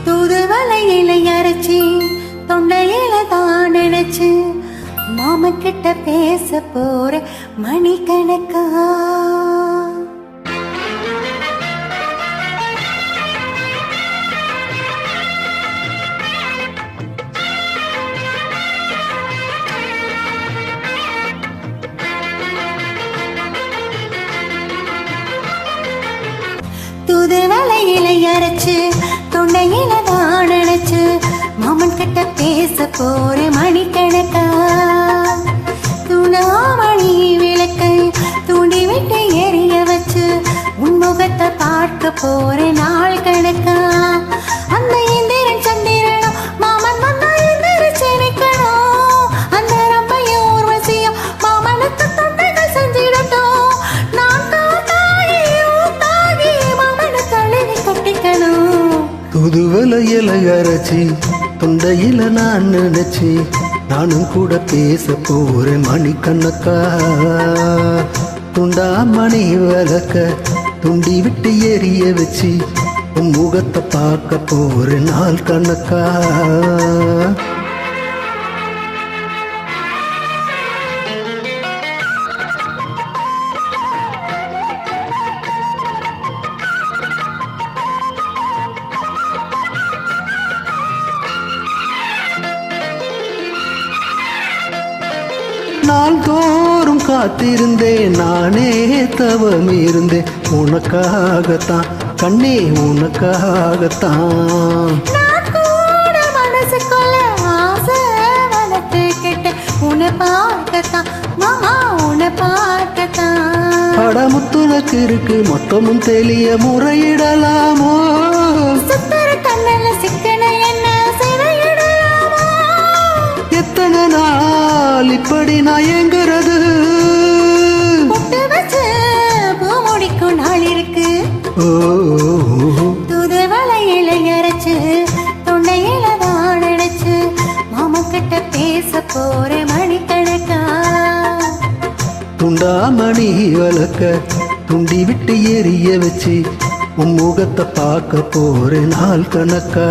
தூதுவளை இலை அரைச்சி தொண்டையில தான் நினைச்சு மாம கிட்ட பேச போற மணிக்கணக்கா. தூதுவளை இலை அரைச்சு தொண்டையில தான் நினைச்சு மாமன் கிட்ட பேச போற மணிக்கணக்கா. துணாமணி விளக்கை தூண்டி விட்டு எரிய வச்சு உன்முகத்தை பார்க்க போற நாள் கணக்கா. அந்த இந்திரன் சந்திரனும் மாமன் வந்தா எந்திரிச்சு நிக்கணும். அந்த ரம்பையும் ஊர்வசியும் மாமனுக்கு தொண்டைகள் செஞ்சிடட்டும். நான் தாகி மாமனை தழுவி கட்டிக்கணும். தூதுவளை இலை அரைச்சி தொண்டையில நான் நினைச்சி நானும் கூட பேச போறேன் மணிக்கணக்கா. துண்டா மணி விளக்க துண்டி விட்டு எரிய வச்சு உன் முகத்தை பார்க்க போறேன் நாள் கணக்கா. நாள்தோறும் காத்திருந்தேன் நானே தவம் இருந்தேன் உனக்காகத்தான் கண்ணே உனக்காகத்தான். மனசுக்குள்ள ஆசை வளர்த்துக்கிட்ட உன்னை பார்க்கத்தான் மாமா உன்னை பார்க்கத்தான். படமுத்துனக்கு இருக்கு மொத்தமும் தெளிய முறையிடலாமோ. சுத்தர கண்ணல சிக்கன என்ன சிறையிடலாமோ. எத்தனை நாள் இப்படி நான் எங்கிறது. பொட்டு வச்சு பூ முடிக்கும் நாள் இருக்கு. தூதுவளை இலை அரைச்சு தொண்டையில தான் நினைச்சு மாமா கிட்ட பேச போற மணிக்கணக்கா. துண்டா மணி விளக்க துண்டி விட்டு எரிய வச்சு உன் முகத்தை பார்க்க போறேன் நாள் கணக்கா.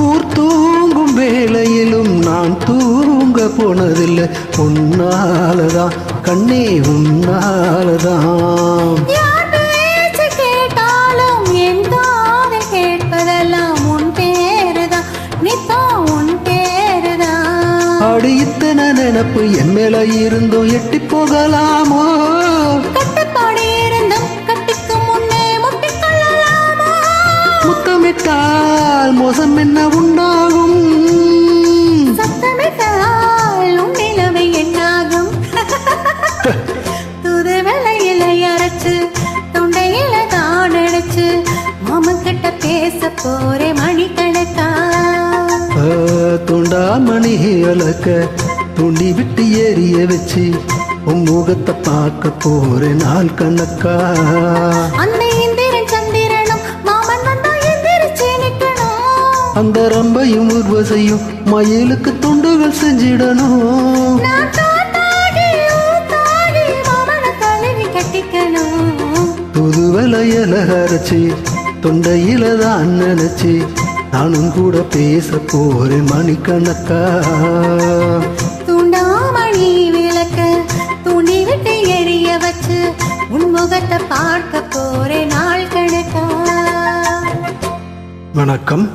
ஊர் தூங்கும் வேளையிலும் நான் தூங்க போனதில்லை உன்னாலதான் கண்ணே உன்னாலதான். கேட்டாலும் என் காதில் கேட்பதெல்லாம் உன் பேருதான் நித்தம் உன் பேருதான். அடி இத்தனை நினப்பு என் மேல இருந்தும் எட்டி போகலாமோ. கட்டுப்பாடு இருந்தும் கட்டிக்கு முன்னே முட்டிக்கொள்ளலாமா. முத்தமிட்டால் மோசம் என்ன உண்டாகும். சத்தமிட்டால் உன் நிலவை என்னாகும். தூதுவளை இலை அரைச்சு தொண்டையில தான் நினைச்சு மாமன் கிட்ட பேச போற மணிக்கணக்கா. துண்டா மணி விளக்க துண்டி விட்டு எரிய வச்சு உன் முகத்தை பார்க்க போறேன் நாள் கணக்கா. அந்த இந்திரன் சந்திரனும் மாமன் வந்தா எந்திரிச்சு நிக்கணும். அந்த ரம்பையும் உர்வசையும் மயிலுக்கு துண்டுகள் செஞ்சிடணும். நான் தாகி மாமனை தழுவி கட்டிக்கணும். தூதுவளை இலை அரைச்சி தொண்டையில தான் நினைச்சி நானும் கூட பேச போறேன் மணிக்கணக்கா. தூண்டாமணி விளக்க தூண்டி விட்டு எரிய வச்சு உன் முகத்தை பார்க்க போற நாள் கணக்கா. வணக்கம்.